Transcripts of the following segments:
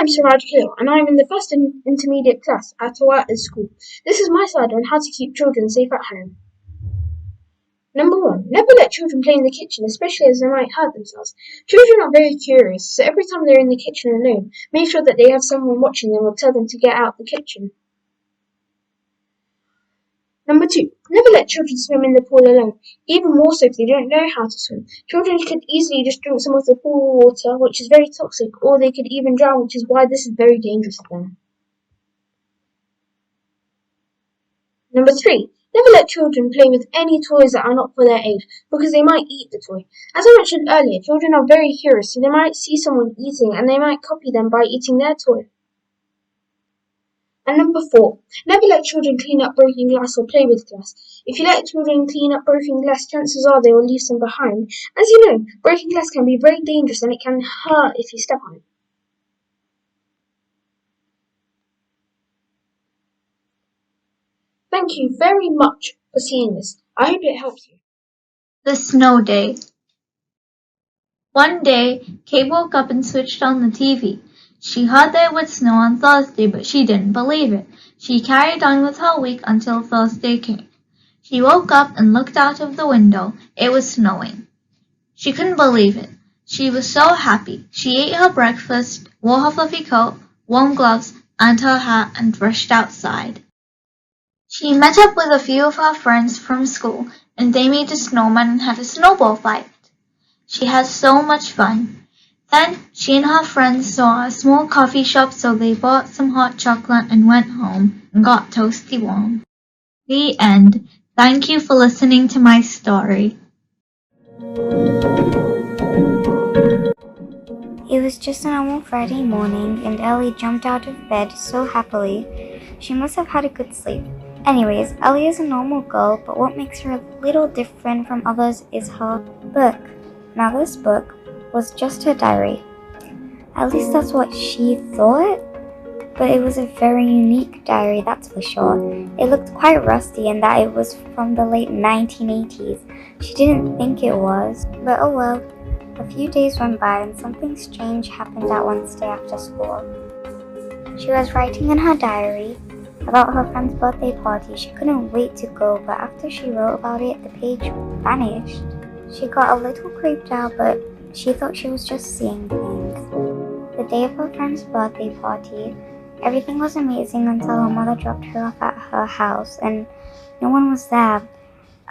I'm Siraj Khalil, and I'm in the first intermediate class at school. This is my slide on how to keep children safe at home. Number 1. Never let children play in the kitchen, especially as they might hurt themselves. Children are very curious, so every time they're in the kitchen alone, make sure that they have someone watching them or tell them to get out of the kitchen. Number 2. Never let children swim in the pool alone, even more so if they don't know how to swim. Children could easily just drink some of the pool water, which is very toxic, or they could even drown, which is why this is very dangerous for them. Number 3. Never let children play with any toys that are not for their age, because they might eat the toy. As I mentioned earlier, children are very curious, so they might see someone eating and they might copy them by eating their toy. And number 4, never let children clean up broken glass or play with glass. If you let children clean up broken glass, chances are they will leave some behind. As you know, broken glass can be very dangerous and it can hurt if you step on it. Thank you very much for seeing this. I hope it helps you. The snow day. One day, Kate woke up and switched on the TV. She heard that it would snow on Thursday, but she didn't believe it. She carried on with her week until Thursday came. She woke up and looked out of the window. It was snowing. She couldn't believe it. She was so happy. She ate her breakfast, wore her fluffy coat, warm gloves, and her hat, and rushed outside. She met up with a few of her friends from school, and they made a snowman and had a snowball fight. She had so much fun. Then she and her friends saw a small coffee shop, so they bought some hot chocolate and went home and got toasty warm. The end. Thank you for listening to my story. It was just a normal Friday morning, and Ellie jumped out of bed so happily. She must have had a good sleep. Anyways, Ellie is a normal girl, but what makes her a little different from others is her book. Now this book was just her diary. At least that's what she thought, but it was a very unique diary, that's for sure. It looked quite rusty and that it was from the late 1980s. She didn't think it was, but oh well. A few days went by and something strange happened that Wednesday after school. She was writing in her diary about her friend's birthday party. She couldn't wait to go, but after she wrote about it, the page vanished. She got a little creeped out, but she thought she was just seeing things. The day of her friend's birthday party, everything was amazing until her mother dropped her off at her house and no one was there.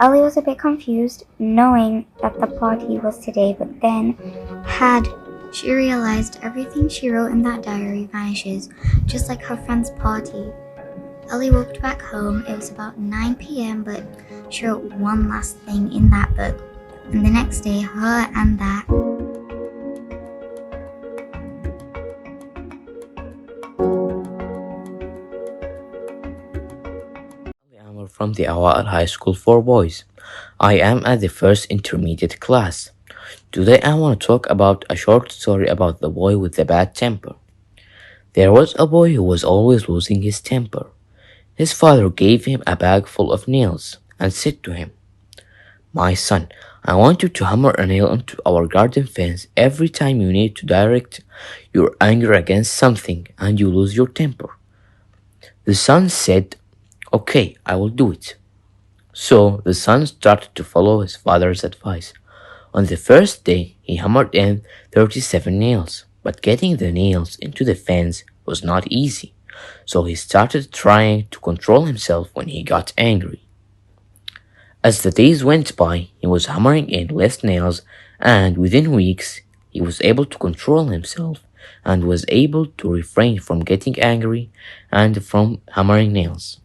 Ellie was a bit confused, knowing that the party was today, but then she realized everything she wrote in that diary vanishes, just like her friend's party. Ellie walked back home. It was about 9 p.m., but she wrote one last thing in that book. And the next day, her and that I'm from the Awa'al High School for Boys. I am at the first intermediate class. Today I want to talk about a short story about the boy with the bad temper. There was a boy who was always losing his temper. His father gave him a bag full of nails and said to him, "My son, I want you to hammer a nail into our garden fence every time you need to direct your anger against something and you lose your temper." The son said, "Okay, I will do it." So the son started to follow his father's advice. On the first day, he hammered in 37 nails, but getting the nails into the fence was not easy. So he started trying to control himself when he got angry. As the days went by, he was hammering in less nails, and within weeks, he was able to control himself and was able to refrain from getting angry and from hammering nails.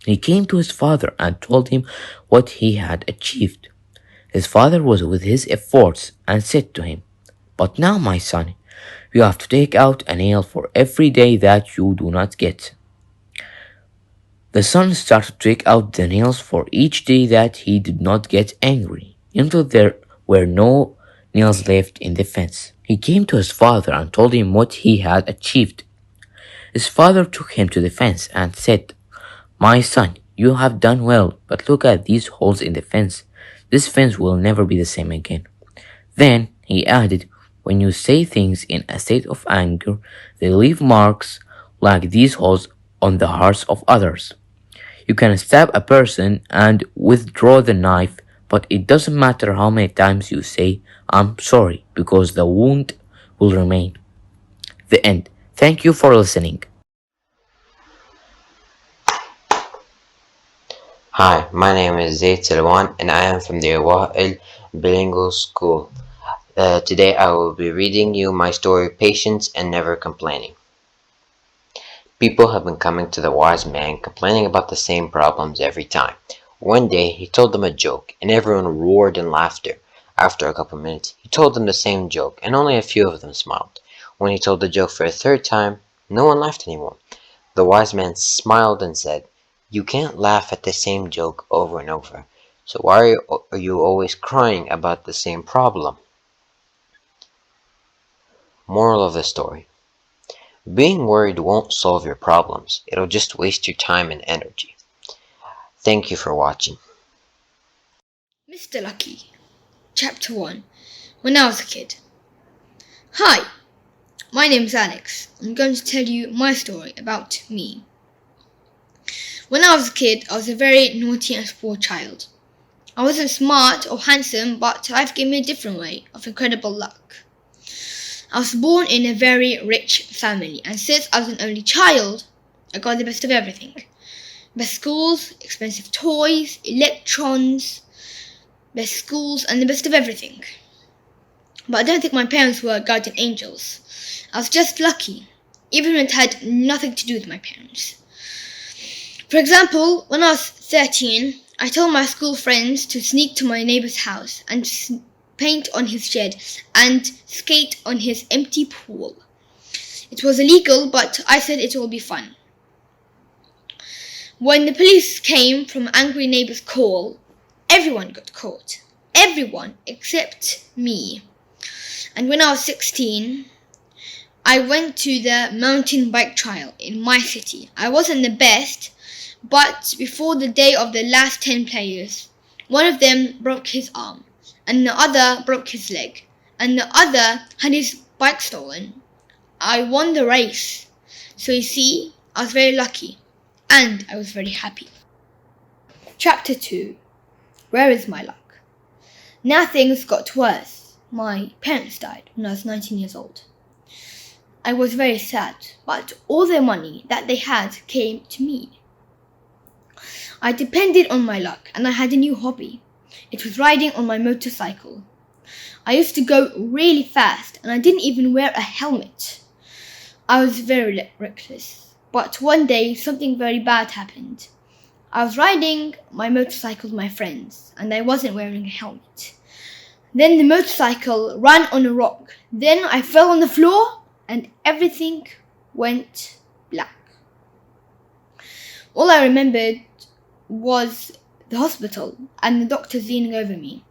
He came to his father and told him what he had achieved. His father was with his efforts and said to him, "But now, my son, you have to take out a nail for every day that you do not get." The son started to take out the nails for each day that he did not get angry, until there were no nails left in the fence. He came to his father and told him what he had achieved. His father took him to the fence and said, "My son, you have done well, but look at these holes in the fence. This fence will never be the same again." Then he added, When you say things in a state of anger, they leave marks like these holes on the hearts of others. You can stab a person and withdraw the knife, but it doesn't matter how many times you say, I'm sorry, because the wound will remain. The end. Thank you for listening. Hi, my name is Zaid Salwan and I am from the Awa'il Bilingual School. Today I will be reading you my story, Patience and Never Complaining. People have been coming to the wise man complaining about the same problems every time. One day he told them a joke and everyone roared in laughter. After a couple minutes he told them the same joke and only a few of them smiled. When he told the joke for a third time, no one laughed anymore. The wise man smiled and said, "You can't laugh at the same joke over and over, so why are you always crying about the same problem?" Moral of the story: being worried won't solve your problems, it'll just waste your time and energy. Thank you for watching. Mr. Lucky, Chapter 1. When I was a kid. Hi, my name's Alex. I'm going to tell you my story about me. When I was a kid, I was a very naughty and spoiled child. I wasn't smart or handsome, but life gave me a different way of incredible luck. I was born in a very rich family, and since I was an only child, I got the best of everything. Best schools, expensive toys, electrons, best schools, and the best of everything. But I don't think my parents were guardian angels. I was just lucky, even when it had nothing to do with my parents. For example, when I was 13, I told my school friends to sneak to my neighbor's house and paint on his shed and skate on his empty pool. It was illegal, but I said it will be fun. When the police came from angry neighbor's call, everyone got caught. Everyone except me. And when I was 16, I went to the mountain bike trial in my city. I wasn't the best, but before the day of the last 10 players, one of them broke his arm, and the other broke his leg, and the other had his bike stolen. I won the race. So you see, I was very lucky, and I was very happy. Chapter 2. Where is my luck? Now things got worse. My parents died when I was 19 years old. I was very sad, but all the money that they had came to me. I depended on my luck, and I had a new hobby. It was riding on my motorcycle. I used to go really fast, and I didn't even wear a helmet. I was very reckless, but one day something very bad happened. I was riding my motorcycle with my friends, and I wasn't wearing a helmet. Then the motorcycle ran on a rock. Then I fell on the floor and everything went black. All I remembered was the hospital and the doctors leaning over me.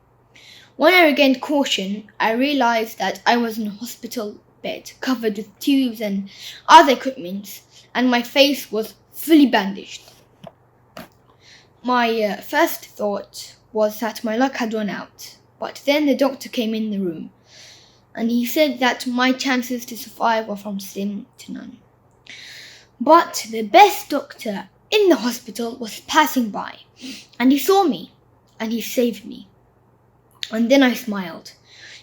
When I regained caution, I realized that I was in a hospital bed covered with tubes and other equipment, and my face was fully bandaged. My first thought was that my luck had run out. But then the doctor came in the room, and he said that my chances to survive were from slim to none. But the best doctor in the hospital was passing by, and he saw me, and he saved me. And then I smiled,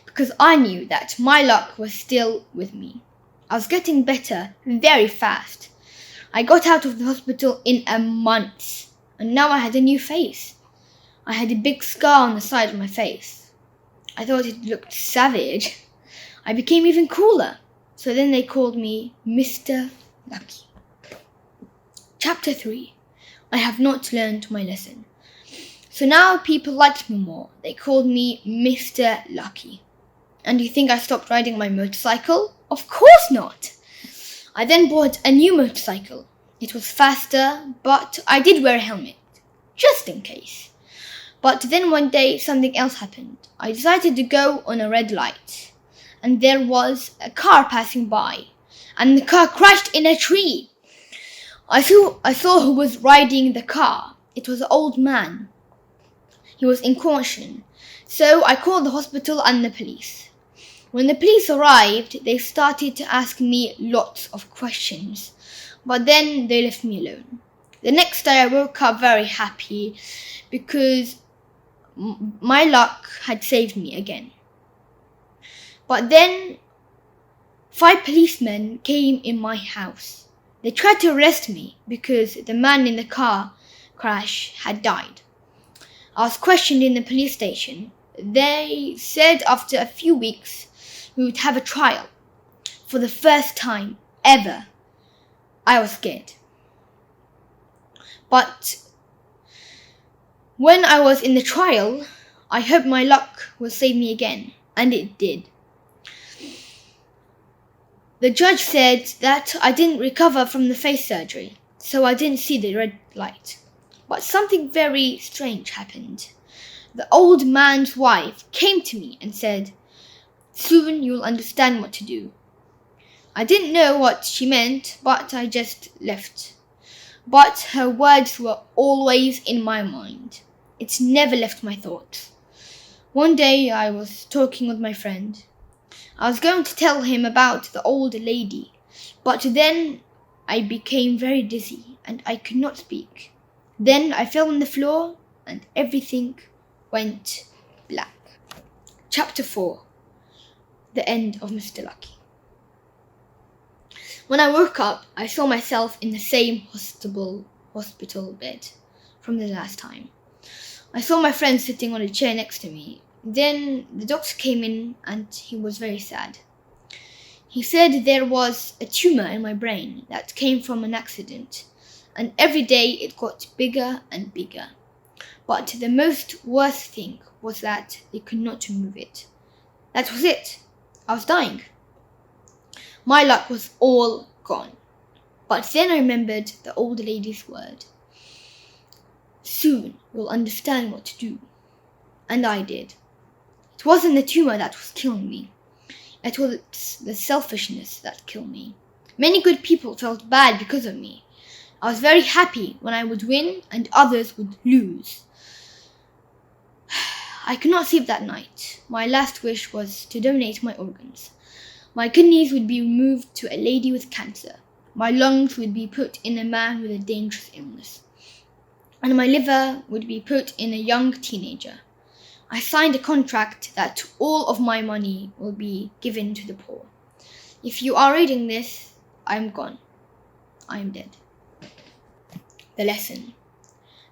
because I knew that my luck was still with me. I was getting better very fast. I got out of the hospital in a month, and now I had a new face. I had a big scar on the side of my face. I thought it looked savage. I became even cooler. So then they called me Mr. Lucky. Chapter 3. I have not learned my lesson. So now people liked me more. They called me Mr. Lucky. And you think I stopped riding my motorcycle? Of course not. I then bought a new motorcycle. It was faster, but I did wear a helmet, just in case. But then one day something else happened. I decided to go on a red light, and there was a car passing by, and the car crashed in a tree. I saw who was riding the car. It was an old man. He was in caution, so I called the hospital and the police. When the police arrived, they started to ask me lots of questions, but then they left me alone. The next day I woke up very happy because my luck had saved me again. But then 5 policemen came in my house. They tried to arrest me because the man in the car crash had died. I was questioned in the police station. They said after a few weeks we would have a trial. For the first time ever, I was scared. But when I was in the trial, I hoped my luck would save me again, and it did. The judge said that I didn't recover from the face surgery, so I didn't see the red light. But something very strange happened. The old man's wife came to me and said, "Soon you'll understand what to do." I didn't know what she meant, but I just left. But her words were always in my mind. It never left my thoughts. One day I was talking with my friend. I was going to tell him about the old lady, but then I became very dizzy and I could not speak. Then I fell on the floor and everything went black. Chapter 4. The End of Mr. Lucky. When I woke up, I saw myself in the same hospital bed from the last time. I saw my friend sitting on a chair next to me. Then the doctor came in and he was very sad. He said there was a tumor in my brain that came from an accident, and every day it got bigger and bigger. But the most worst thing was that they could not remove it. That was it. I was dying. My luck was all gone. But then I remembered the old lady's word. Soon you'll understand what to do. And I did. It wasn't the tumor that was killing me. It was the selfishness that killed me. Many good people felt bad because of me. I was very happy when I would win and others would lose. I could not sleep that night. My last wish was to donate my organs. My kidneys would be removed to a lady with cancer. My lungs would be put in a man with a dangerous illness. And my liver would be put in a young teenager. I signed a contract that all of my money will be given to the poor. If you are reading this, I am gone. I am dead. The lesson.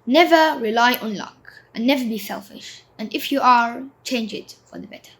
Never rely on luck and never be selfish. And if you are, change it for the better.